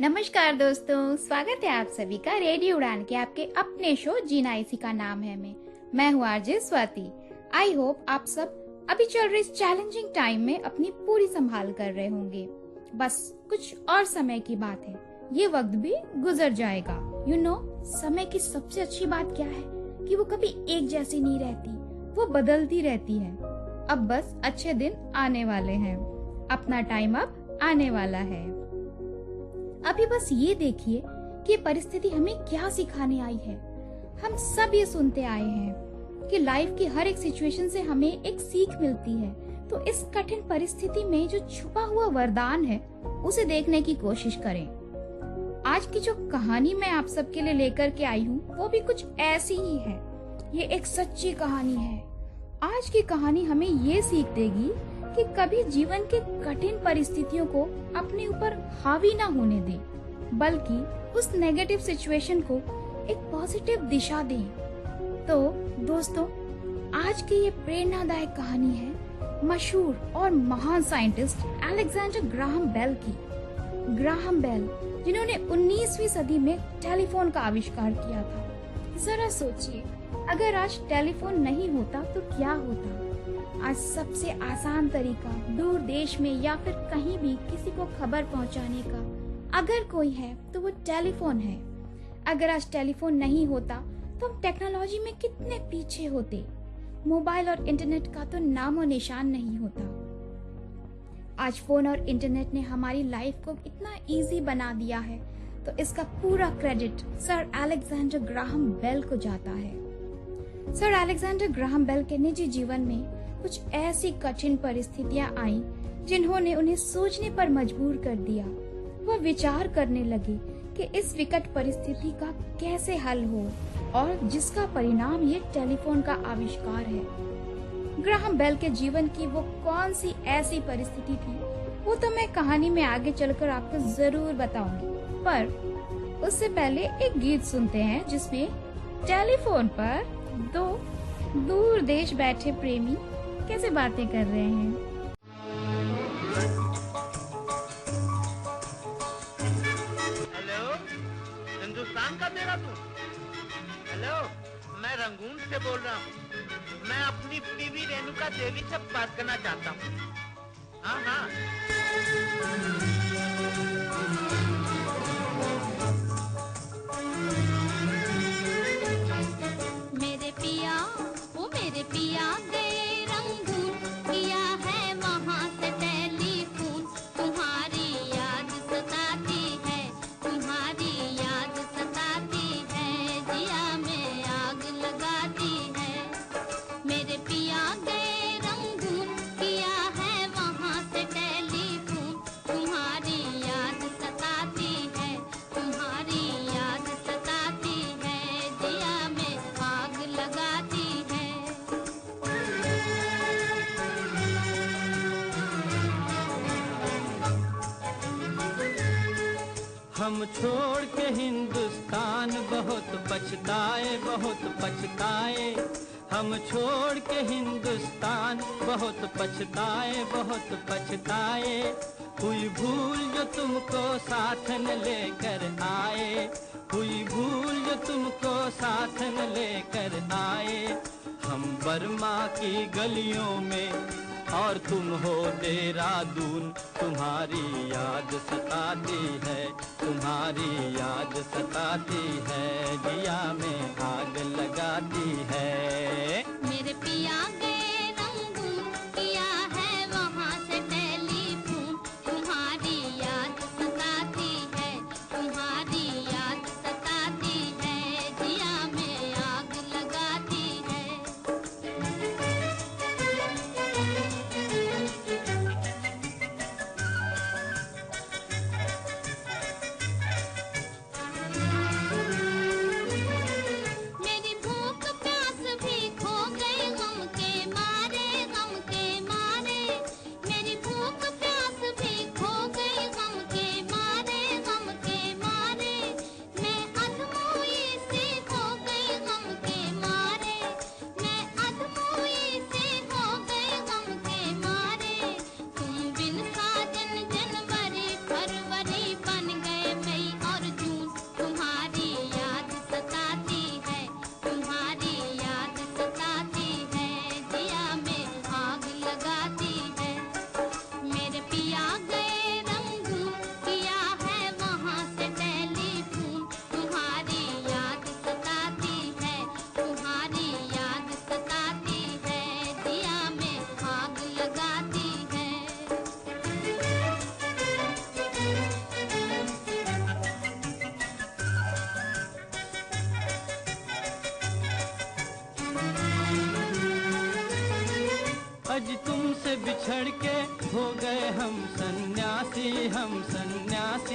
नमस्कार दोस्तों, स्वागत है आप सभी का रेडियो उड़ान के आपके अपने शो जीना इसी का नाम है मैं हूँ आरजे स्वाति। आई होप आप सब अभी चल रहे इस चैलेंजिंग टाइम में अपनी पूरी संभाल कर रहे होंगे। बस कुछ और समय की बात है, ये वक्त भी गुजर जाएगा। समय की सबसे अच्छी बात क्या है कि वो कभी एक जैसी नहीं रहती, वो बदलती रहती है। अब बस अच्छे दिन आने वाले हैं, अपना टाइम अब आने वाला है। अभी बस ये देखिए कि परिस्थिति हमें क्या सिखाने आई है। हम सब ये सुनते आए हैं कि लाइफ की हर एक सिचुएशन से हमें एक सीख मिलती है। तो इस कठिन परिस्थिति में जो छुपा हुआ वरदान है उसे देखने की कोशिश करें। आज की जो कहानी मैं आप सबके लिए लेकर के आई हूँ वो भी कुछ ऐसी ही है। ये एक सच्ची कहानी है। आज की कहानी हमें ये सीख देगी कि कभी जीवन के कठिन परिस्थितियों को अपने ऊपर हावी ना होने दें, बल्कि उस नेगेटिव सिचुएशन को एक पॉजिटिव दिशा दें। तो दोस्तों, आज की ये प्रेरणादायक कहानी है मशहूर और महान साइंटिस्ट अलेक्जेंडर ग्राहम बेल की। ग्राहम बेल, जिन्होंने 19वीं सदी में टेलीफोन का आविष्कार किया था। जरा सोचिए, अगर आज टेलीफोन नहीं होता तो क्या होता। आज सबसे आसान तरीका दूर देश में या फिर कहीं भी किसी को खबर पहुंचाने का अगर कोई है तो वो टेलीफोन है। अगर आज टेलीफोन नहीं होता तो हम टेक्नोलॉजी में कितने पीछे होते। मोबाइल और इंटरनेट का तो नामो निशान नहीं होता। आज फोन और इंटरनेट ने हमारी लाइफ को इतना इजी बना दिया है, तो इसका पूरा credit sir Alexander Graham Bell को जाता है। सर अलेक्जेंडर ग्राहम बेल के निजी जीवन में कुछ ऐसी कठिन परिस्थितियां आईं जिन्होंने उन्हें सोचने पर मजबूर कर दिया। वह विचार करने लगे कि इस विकट परिस्थिति का कैसे हल हो, और जिसका परिणाम ये टेलीफोन का आविष्कार है। ग्राहम बेल के जीवन की वो कौन सी ऐसी परिस्थिति थी, वो तो मैं कहानी में आगे चलकर आपको जरूर बताऊंगी। पर उससे पहले एक गीत सुनते हैं जिसमें टेलीफोन पर दो दूर देश बैठे प्रेमी कैसे बातें कर रहे हैं। हेलो, हिंदुस्तान का तेरा तू। हेलो, मैं रंगून से बोल रहा हूँ। मैं अपनी बीवी रेणुका देवी से बात करना चाहता हूँ। हाँ हाँ। मेरे पिया, ओ मेरे पिया गए रंगून, किया है वहाँ से टेलीफोन। तुम्हारी याद सताती है, तुम्हारी याद सताती है, जिया में आग लगाती है। मेरे पिया गए रंगून, किया है वहाँ से टेलीफोन। तुम्हारी याद सताती है, तुम्हारी याद सताती है, जिया में आग लगाती है। हम छोड़ के हिंदुस्तान बहुत पछताए, बहुत पछताए। हम छोड़ के हिंदुस्तान बहुत पछताए, बहुत पछताए। हुई भूल जो तुमको साथ न लेकर आए, हुई भूल जो तुमको साथ न लेकर आए। हम बर्मा की गलियों में और तुम हो देहरादून। तुम्हारी याद सताती है, तुम्हारी याद सताती है, जिया में आग लगाती है। मेरे पिया गए रंगून, किया है वहाँ से टेलीफोन। तुम्हारी याद सताती है, तुम्हारी याद सताती है, जिया में आग लगाती है।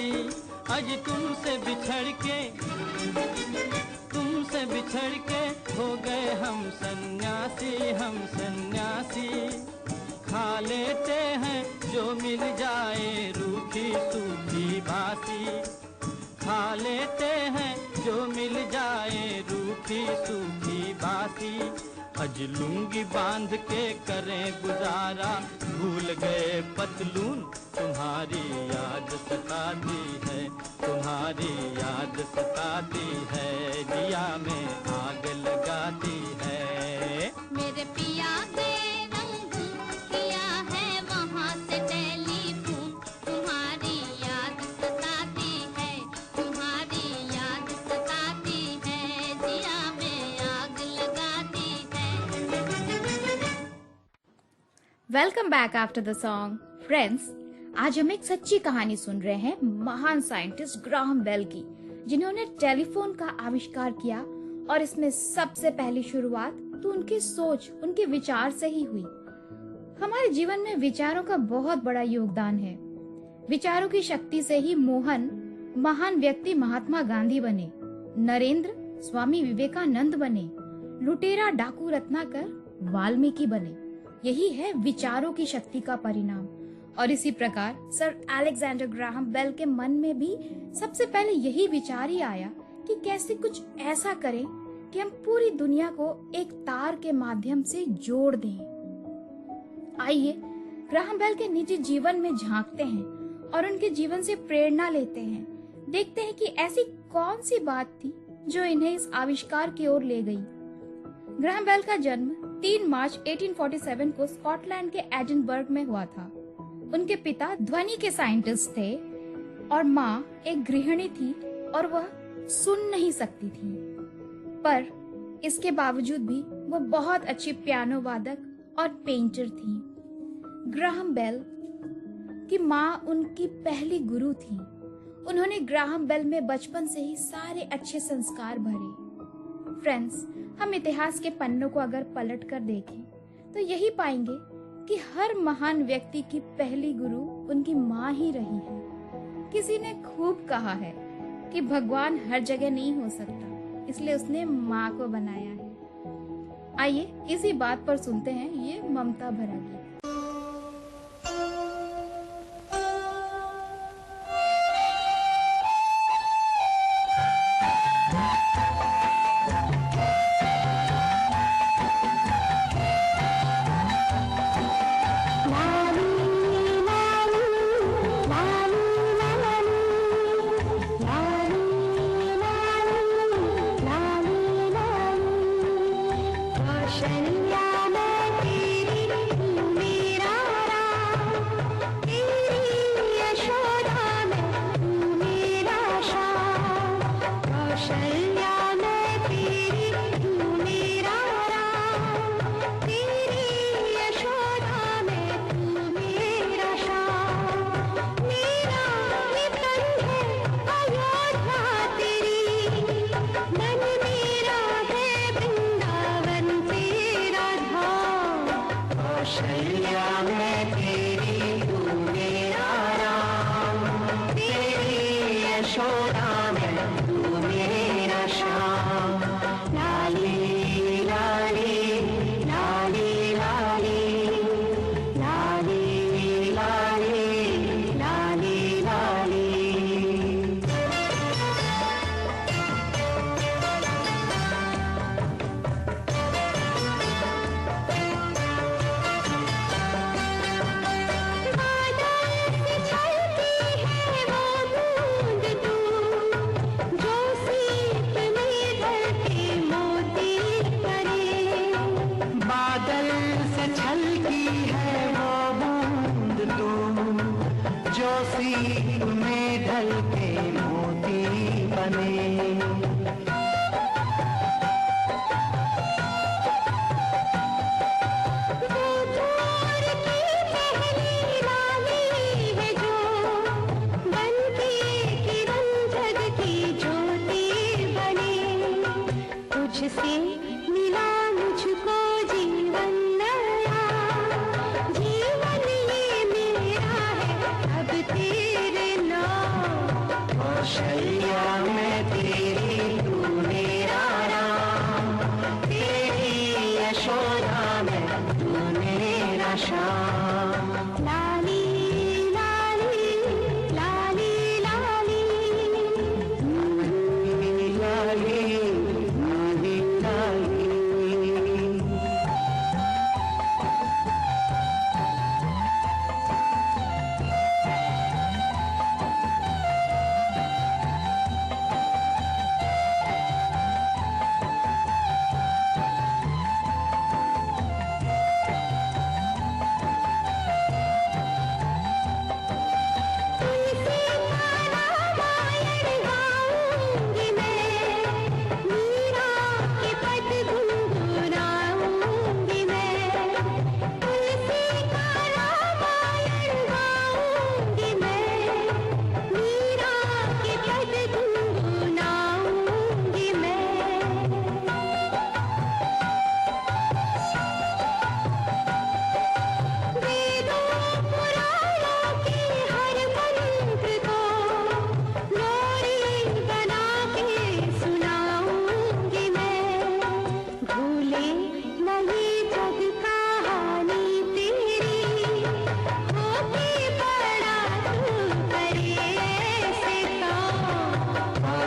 प्यासी। आज तुमसे बिछड़ के हो गए हम सन्यासी। खा लेते हैं जो मिल जाए रूखी सूखी बासी। खा लेते हैं जो मिल जाए रूखी सूखी बासी। अज लुंगी बांध के करें गुजारा, भूल गए पतलून तुम्हारी याद सताती है, तुम्हारी याद सताती है, जिया में आग लगाती है। मेरे पिया के रंगून किया है वहाँ से टेलीफोन, तुम्हारी याद सताती है, तुम्हारी याद सताती है, जिया में आग लगाती है। Welcome back after the song. Friends, आज हम एक सच्ची कहानी सुन रहे हैं महान साइंटिस्ट ग्राहम बेल की, जिन्होंने टेलीफोन का आविष्कार किया। और इसमें सबसे पहली शुरुआत तो उनकी सोच, उनके विचार से ही हुई। हमारे जीवन में विचारों का बहुत बड़ा योगदान है। विचारों की शक्ति से ही महान व्यक्ति महात्मा गांधी बने, नरेंद्र स्वामी विवेकानंद बने, लुटेरा डाकू रत्नाकर वाल्मीकि बने। यही है विचारों की शक्ति का परिणाम। और इसी प्रकार सर अलेक्जेंडर ग्राहम बेल के मन में भी सबसे पहले यही विचार ही आया कि कैसे कुछ ऐसा करें कि हम पूरी दुनिया को एक तार के माध्यम से जोड़ दें। आइए ग्राहम बेल के निजी जीवन में झांकते हैं और उनके जीवन से प्रेरणा लेते हैं। देखते हैं कि ऐसी कौन सी बात थी जो इन्हें इस आविष्कार की ओर ले गई। ग्राहम बेल का जन्म 3 मार्च 1847 को स्कॉटलैंड के एडिनबर्ग में हुआ था। उनके पिता ध्वनि के साइंटिस्ट थे और माँ एक गृहिणी थी और वह सुन नहीं सकती थी, पर इसके बावजूद भी वह बहुत अच्छी पियानो वादक और पेंटर थी। ग्राहम बेल की माँ उनकी पहली गुरु थी। उन्होंने ग्राहम बेल में बचपन से ही सारे अच्छे संस्कार भरे। फ्रेंड्स, हम इतिहास के पन्नों को अगर पलट कर देखें तो यही पाएंगे कि हर महान व्यक्ति की पहली गुरु उनकी माँ ही रही है। किसी ने खूब कहा है कि भगवान हर जगह नहीं हो सकता, इसलिए उसने माँ को बनाया है। आइए इसी बात पर सुनते हैं ये ममता भरा गीत। जीवन ये मेरा है, अब तेरे नाम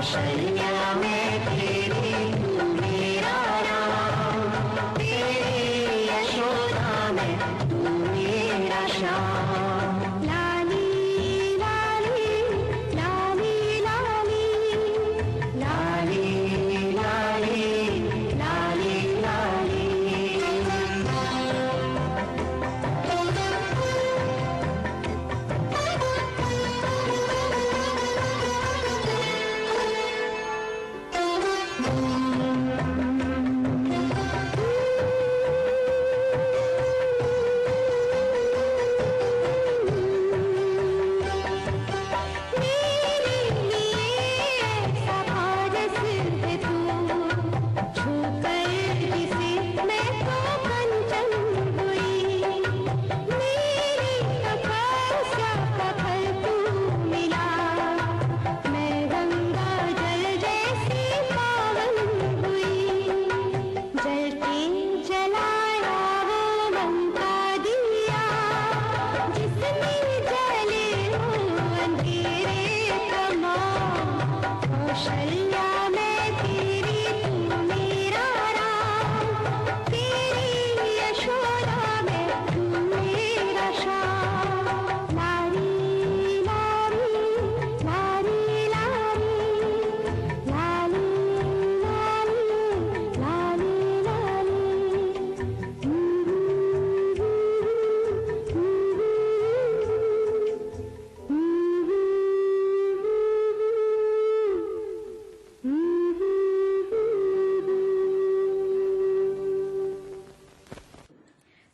कौशल्या में तेरी तू मेरा राम, तेरी यशोदा में तू मेरा श्याम। लाली लाली लाली लाली लाली लाली लाली लाली। मेरे लिए ऐसा पारस है तू, छूकर जिसे मैं तो कंचन हुई। मेरी तपस्या का फल तू मिला, मैं गंगा जल जैसी पावन हुई। जलते जलाया वो मन का दिया, जिसने जले वो अंधेरे तमाम। कौशल्या में तेरी तू मेरा राम, तेरी यशोदा में तू मेरा श्याम। लारी लारी लारी लारी लाली लाली लाली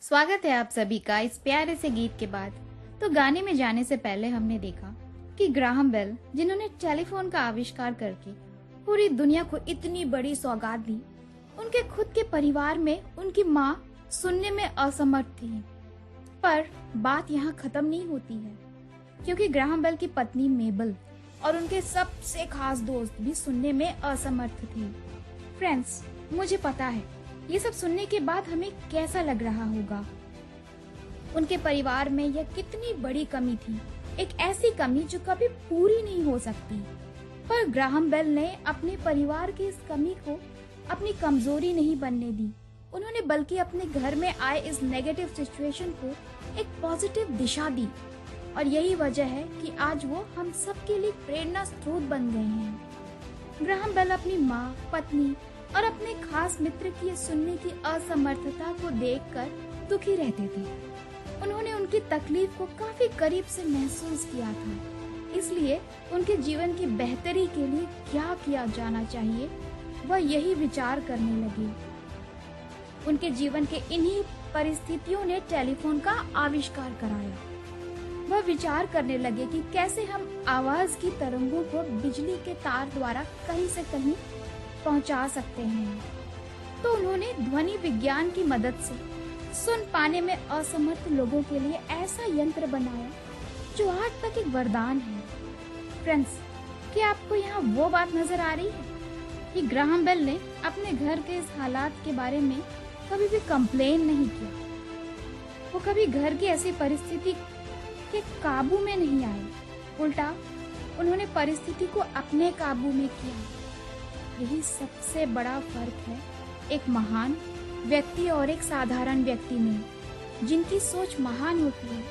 स्वागत है आप सभी का इस प्यारे से गीत के बाद। तो गाने में जाने से पहले हमने देखा कि ग्राहम बेल, जिन्होंने टेलीफोन का आविष्कार करके पूरी दुनिया को इतनी बड़ी सौगात दी, उनके खुद के परिवार में उनकी माँ सुनने में असमर्थ थी। पर बात यहाँ खत्म नहीं होती है, क्योंकि ग्राहम बेल की पत्नी मेबल और उनके सबसे खास दोस्त भी सुनने में असमर्थ थे। फ्रेंड्स, मुझे पता है ये सब सुनने के बाद हमें कैसा लग रहा होगा। उनके परिवार में यह कितनी बड़ी कमी थी, एक ऐसी कमी जो कभी पूरी नहीं हो सकती। पर ग्राहम बेल ने अपने परिवार की इस कमी को अपनी कमजोरी नहीं बनने दी। उन्होंने बल्कि अपने घर में आए इस नेगेटिव सिचुएशन को एक पॉजिटिव दिशा दी, और यही वजह है कि आज वो हम सब के लिए प्रेरणा स्रोत बन गए हैं। ग्राहम बेल अपनी माँ, पत्नी और अपने खास मित्र की ये सुनने की असमर्थता को देखकर दुखी रहते थे। उन्होंने उनकी तकलीफ को काफी करीब से महसूस किया था, इसलिए उनके जीवन की बेहतरी के लिए क्या किया जाना चाहिए, वह यही विचार करने लगे। उनके जीवन के इन्हीं परिस्थितियों ने टेलीफोन का आविष्कार कराया। वह विचार करने लगे कि कैसे हम आवाज की तरंगों को बिजली के तार द्वारा कहीं से कहीं पहुंचा सकते हैं। तो उन्होंने ध्वनि विज्ञान की मदद से सुन पाने में असमर्थ लोगों के लिए ऐसा यंत्र बनाया जो आज तक एक वरदान है। फ्रेंड्स, क्या आपको यहाँ वो बात नजर आ रही है कि ग्राहम बेल ने अपने घर के इस हालात के बारे में कभी भी कंप्लेन नहीं किया। वो कभी घर की ऐसी परिस्थिति के काबू में नहीं आए, उल्टा उन्होंने परिस्थिति को अपने काबू में किया। यही सबसे बड़ा फर्क है एक महान व्यक्ति और एक साधारण व्यक्ति में। जिनकी सोच महान होती है,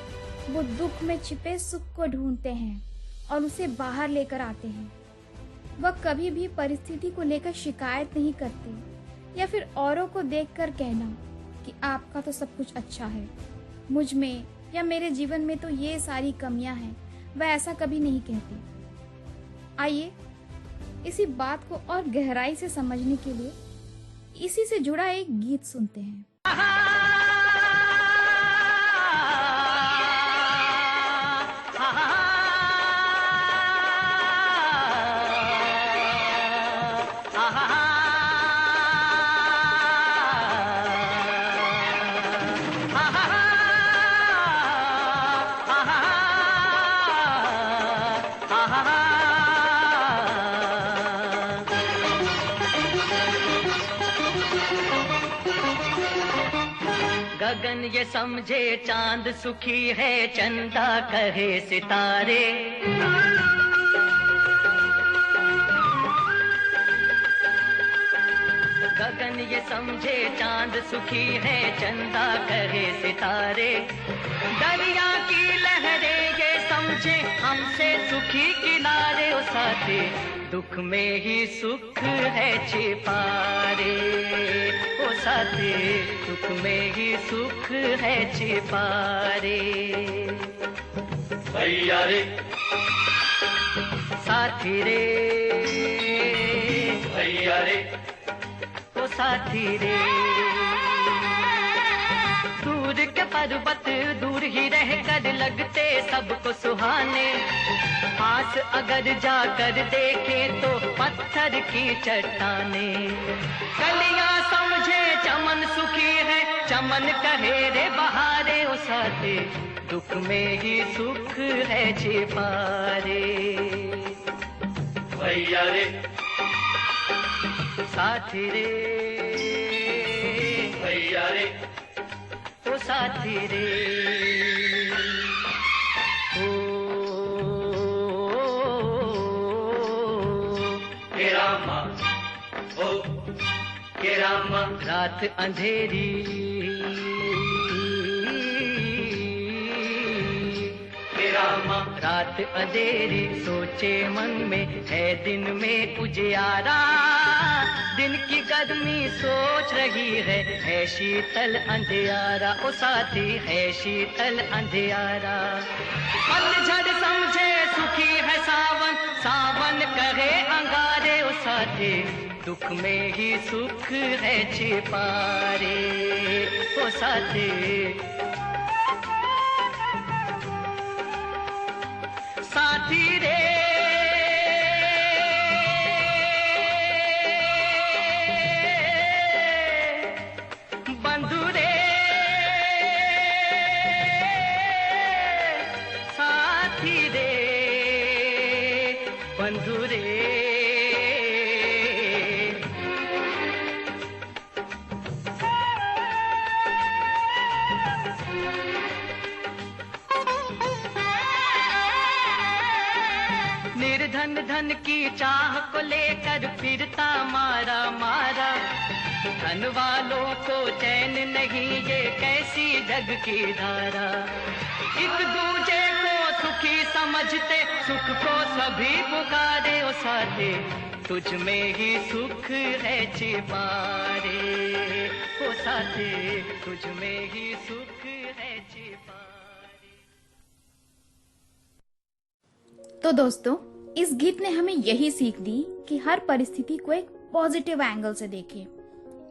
वो दुख में छिपे सुख को ढूंढते हैं और उसे बाहर लेकर आते हैं। वह कभी भी परिस्थिति को लेकर शिकायत नहीं करते या फिर औरों को देखकर कहना कि आपका तो सब कुछ अच्छा है, मुझ में या मेरे जीवन में तो ये सारी कमियां हैं। वह ऐसा कभी नहीं कहते। आइए इसी बात को और गहराई से समझने के लिए इसी से जुड़ा एक गीत सुनते हैं। गगन ये समझे चांद सुखी है, चंदा कहे सितारे। गगन ये समझे चांद सुखी है, चंदा कहे सितारे। दरिया की लहरें ये समझे हमसे सुखी किनारे। ओ साथी दुख में ही सुख है छिपा रे। ओ साथी दुख में ही सुख है छिपा रे। भैया रे साथी रे, भैया रे ओ साथी रे। दूर के पर्वत दूर ही रह कर लगते सबको सुहाने। पास अगर जाकर देखे तो पत्थर की चट्टाने। कलियां समझे चमन सुखी है, चमन कहे रे बहारे। ओ साथी दुख में ही सुख है छिपा रे। भैया रे साथी रे, भैया रे ओ साथी रे। हे रामा ओ हे रामा। रात अंधेरी हे रामा रात अंधेरी सोचे मन में है दिन में उजियारा। दिन की गर्मी सोच रही है शीतल अंधियारा। ओ साथी है शीतल अंधियारा। पतझड़ समझे सुखी है सावन, सावन कहे अंगारे। ओ साथी दुख में ही सुख है छिपा रे। ओ साथी साथी रे, बंधु रे, साथी रे, बंधु रे। निर्धन धन की चाह को लेकर फिरता मारा मारा। धन वालों को चैन नहीं, ये कैसी जग की धारा। एक दूजे को सुखी समझते, सुख को सभी पुकारे। ओ साथी तुझ में ही सुख है छिपा रे। ओ साथी तुझ में ही सुख है छिपा रे। तो दोस्तों, इस गीत ने हमें यही सीख दी कि हर परिस्थिति को एक पॉजिटिव एंगल से देखें।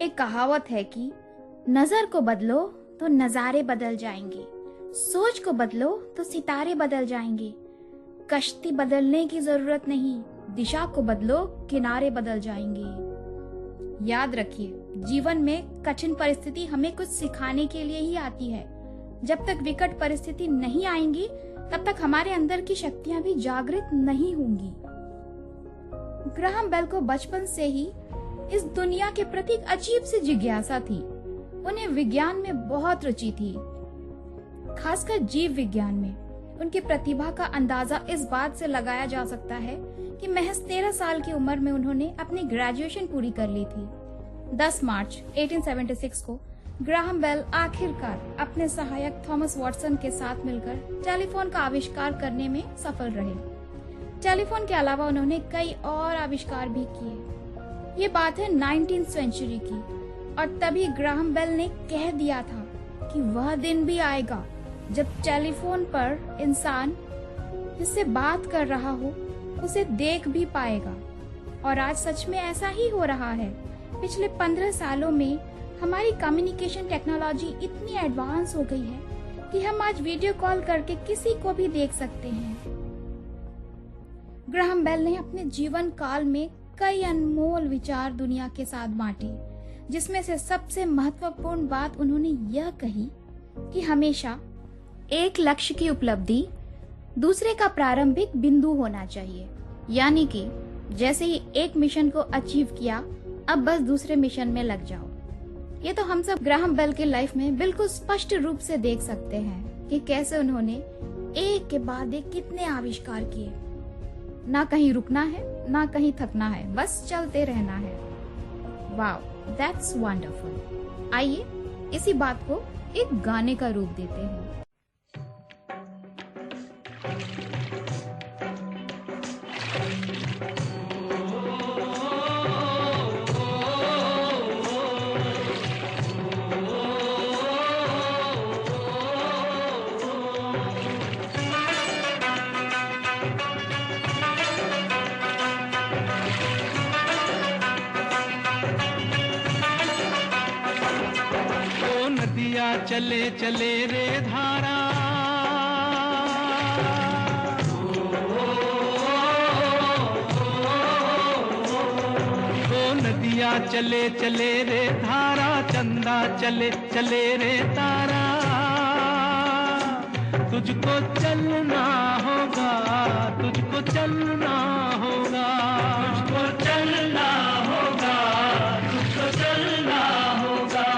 एक कहावत है कि नजर को बदलो तो नजारे बदल जाएंगे, सोच को बदलो तो सितारे बदल जाएंगे। कश्ती बदलने की जरूरत नहीं, दिशा को बदलो किनारे बदल जाएंगे। याद रखिए, जीवन में कठिन परिस्थिति हमें कुछ सिखाने के लिए ही आती है। जब तक विकट परिस्थिति नहीं आएंगी, तब तक हमारे अंदर की शक्तियां भी जागृत नहीं होंगी। ग्राहम बेल को बचपन से ही इस दुनिया के प्रति एक अजीब सी जिज्ञासा थी। उन्हें विज्ञान में बहुत रुचि थी, खासकर जीव विज्ञान में। उनकी प्रतिभा का अंदाजा इस बात से लगाया जा सकता है कि महज 13 साल की उम्र में उन्होंने अपनी ग्रेजुएशन पूरी कर ली थी। 10 मार्च 1876 को ग्राहम बेल आखिरकार अपने सहायक थॉमस वॉटसन के साथ मिलकर टेलीफोन का आविष्कार करने में सफल रहे। टेलीफोन के अलावा उन्होंने कई और आविष्कार भी किए। ये बात है 19th सेंचुरी की, और तभी ग्राहम बेल ने कह दिया था कि वह दिन भी आएगा जब टेलीफोन पर इंसान जिससे बात कर रहा हो उसे देख भी पाएगा। और आज सच में ऐसा ही हो रहा है। पिछले 15 सालों में हमारी कम्युनिकेशन टेक्नोलॉजी इतनी एडवांस हो गई है कि हम आज वीडियो कॉल करके किसी को भी देख सकते हैं। ग्राहम बेल ने अपने जीवन काल में कई अनमोल विचार दुनिया के साथ बांटे, जिसमें से सबसे महत्वपूर्ण बात उन्होंने यह कही कि हमेशा एक लक्ष्य की उपलब्धि दूसरे का प्रारंभिक बिंदु होना चाहिए। यानी कि जैसे ही एक मिशन को अचीव किया, अब बस दूसरे मिशन में लग जाओ। ये तो हम सब ग्राहम बेल के लाइफ में बिल्कुल स्पष्ट रूप से देख सकते हैं कि कैसे उन्होंने एक के बाद एक कितने आविष्कार किए। ना कहीं रुकना है, ना कहीं थकना है, बस चलते रहना है। वाह! That's wonderful. आइए इसी बात को एक गाने का रूप देते हैं। चले चले रे धारा, ओ नदिया चले चले रे धारा, चंदा चले चले रे तारा, तुझको चलना होगा, तुझको चलना होगा, तुझको चलना होगा, तुझको चलना होगा।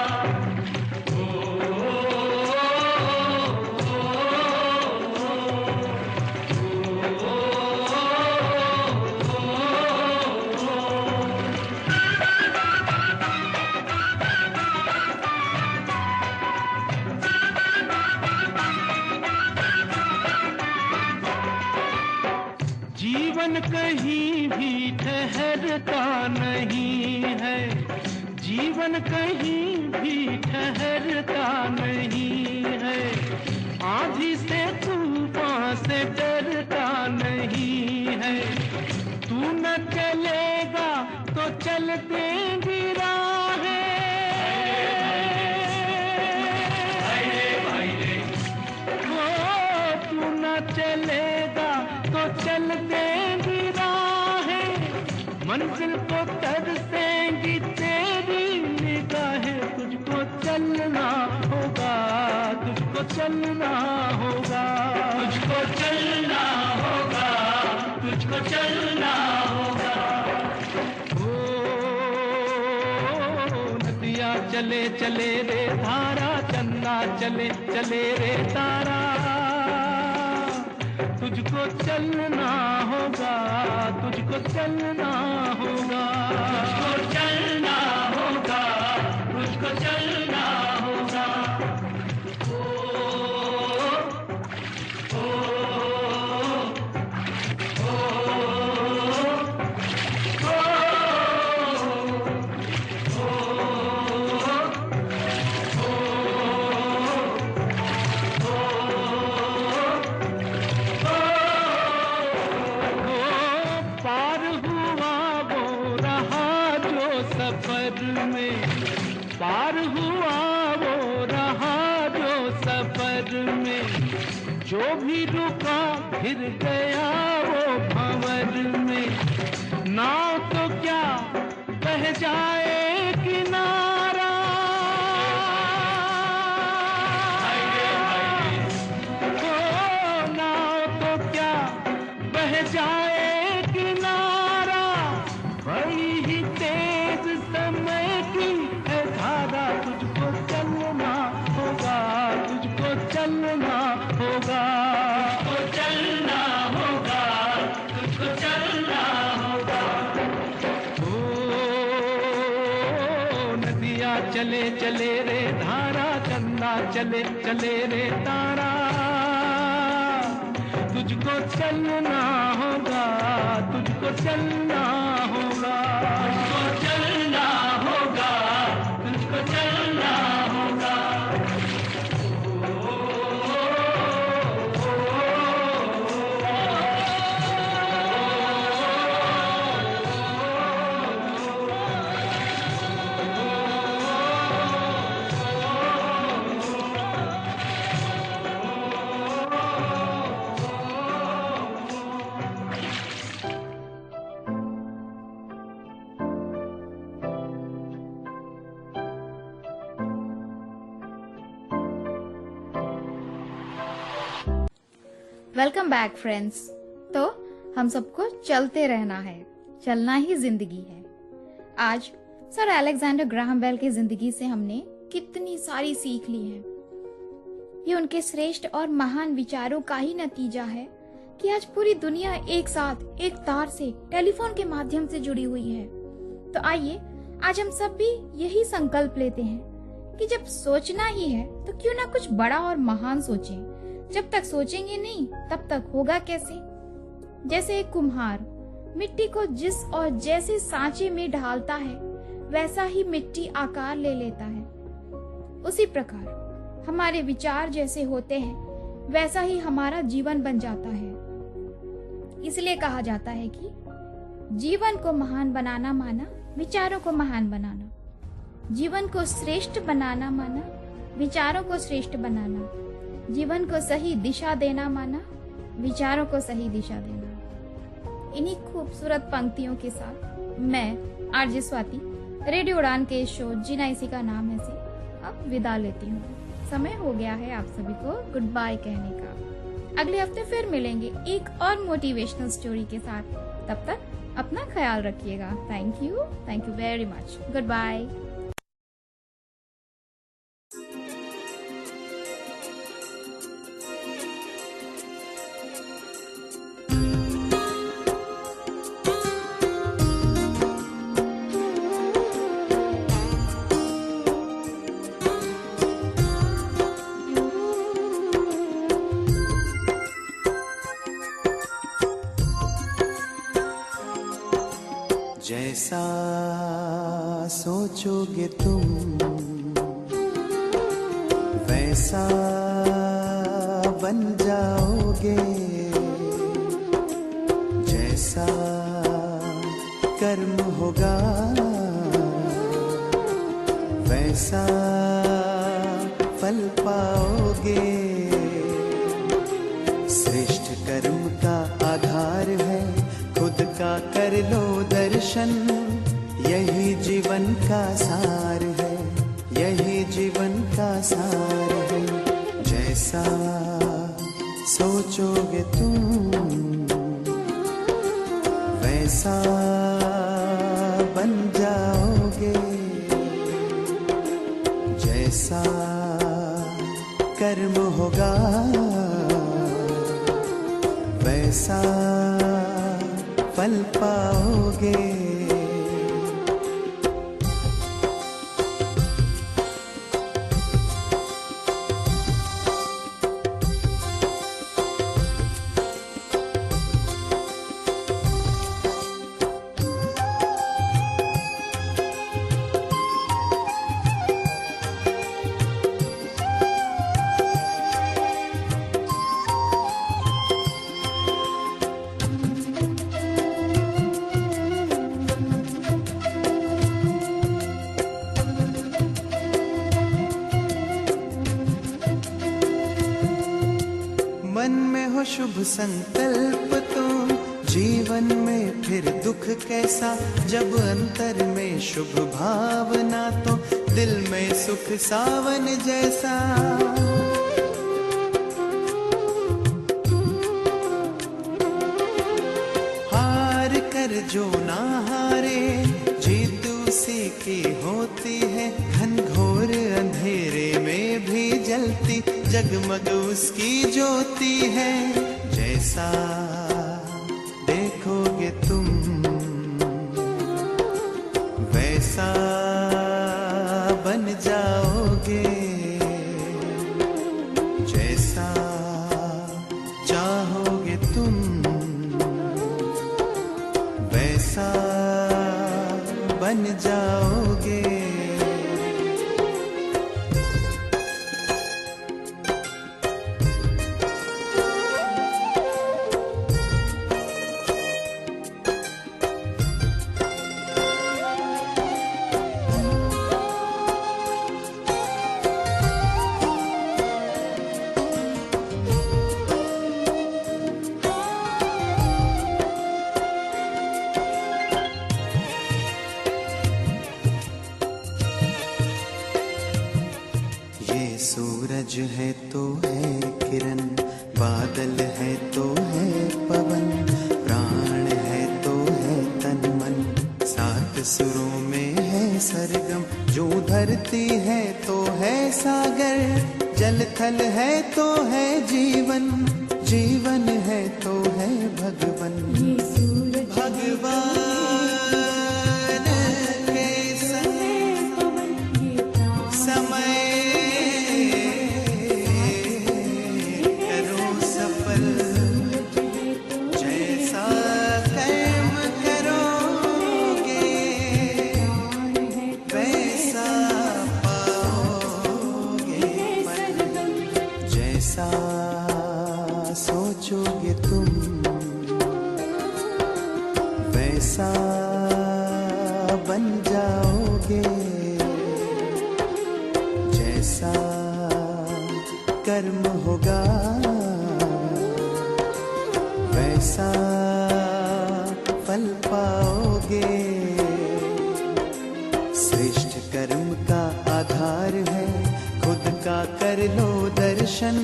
जीवन कहीं भी ठहरता नहीं है, जीवन कहीं भी ठहरता नहीं है, आंधी से तूफान से डरता नहीं है, तू न चलेगा तो चल देंगी राहें, तू न चलेगा तो चल देंगी राहें, मंजिल को तरसेंगी तेरी निगाहें, तुझको चलना होगा, तुझको चलना होगा, तुझको चलना होगा, तुझको चलना होगा। ओ नदिया चले चले रे धारा, चंदा चले चले रे तारा, तुझको चलना होगा, तुझको चलना होगा, तुझको चलना होगा, तुझको चलना होगा। पार हुआ वो रहा जो सफर में, जो भी रुका फिर गया वो भंवर में, नाव तो क्या बह जाए किनारा, ओ नाव तो क्या बह जाए किनारा, बड़ी ही तेज समय की है धारा, तुझको चलना होगा, तुझको चलना होगा, तुझको चलना होगा, तुझको चलना होगा। ओ नदिया चले चले रे धारा, चंदा चले चले रे तारा, तुझको चलना होगा, तुझको चलना होगा, तुझको चलना होगा, तुझको चलना होगा। Welcome back friends. तो हम सबको चलते रहना है, चलना ही जिंदगी है। आज सर अलेक्जेंडर ग्राहम बेल की जिंदगी से हमने कितनी सारी सीख ली है। ये उनके श्रेष्ठ और महान विचारों का ही नतीजा है कि आज पूरी दुनिया एक साथ एक तार से टेलीफोन के माध्यम से जुड़ी हुई है। तो आइए आज हम सब भी यही संकल्प लेते हैं कि जब सोचना ही है तो क्यों ना कुछ बड़ा और महान सोचें। जब तक सोचेंगे नहीं तब तक होगा कैसे। जैसे एक कुम्हार मिट्टी को जिस और जैसे सांचे में ढालता है वैसा ही मिट्टी आकार ले लेता है। उसी प्रकार हमारे विचार जैसे होते हैं वैसा ही हमारा जीवन बन जाता है। इसलिए कहा जाता है कि जीवन को महान बनाना माना विचारों को महान बनाना, जीवन को श्रेष्ठ बनाना माना विचारों को श्रेष्ठ बनाना, जीवन को सही दिशा देना माना विचारों को सही दिशा देना। इन्हीं खूबसूरत पंक्तियों के साथ मैं आरजे स्वाति रेडियो उड़ान के शो जीना इसी का नाम है से अब विदा लेती हूँ। समय हो गया है आप सभी को गुड बाय कहने का। अगले हफ्ते फिर मिलेंगे एक और मोटिवेशनल स्टोरी के साथ। तब तक अपना ख्याल रखिएगा। Thank you very much. Good bye. जैसा सोचोगे तुम वैसा बन जाओगे, जैसा कर्म होगा वैसा फल पाओगे। श्रेष्ठ कर्म का आधार है खुद का कर लो दर्शन, यही जीवन का सार है, यही जीवन का सार है। जैसा सोचोगे तुम वैसा बन जाओगे, जैसा कर्म होगा वैसा फल पाओगे। मन में हो शुभ संकल्प तो जीवन में फिर दुख कैसा, जब अंतर में शुभ भावना तो दिल में सुख सावन जैसा। हार कर जो ना हारे जीत उसी की होती है, घनघोर अंधेरे में भी जलती जगमग उसकी ज्योति है। जैसा देखोगे तुम वैसा बन जाओगे, जैसा चाहोगे तुम वैसा बन जाओगे। सूरज है तो है किरण, बादल है तो है पवन, प्राण है तो है तन मन, सात सुरों में है सरगम, जो धरती है तो है सागर, जल थल है तो है जीवन, जीवन है तो है भगवन। भगवान के वैसा बन जाओगे, जैसा कर्म होगा वैसा फल पाओगे। श्रेष्ठ कर्म का आधार है खुद का कर लो दर्शन,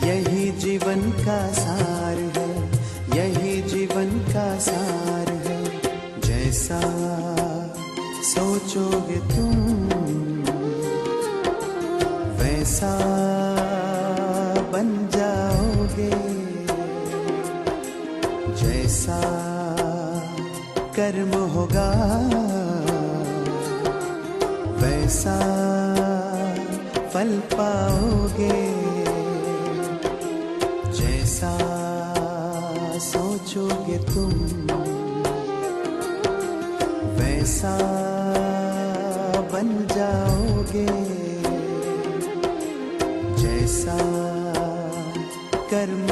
यही जीवन का सार है, यही जीवन का सार है। जैसा सोचोगे तुम वैसा बन जाओगे, जैसा कर्म होगा वैसा फल पाओगे। जैसा सोचोगे तुम वैसा बन जाओगे, जैसा कर्म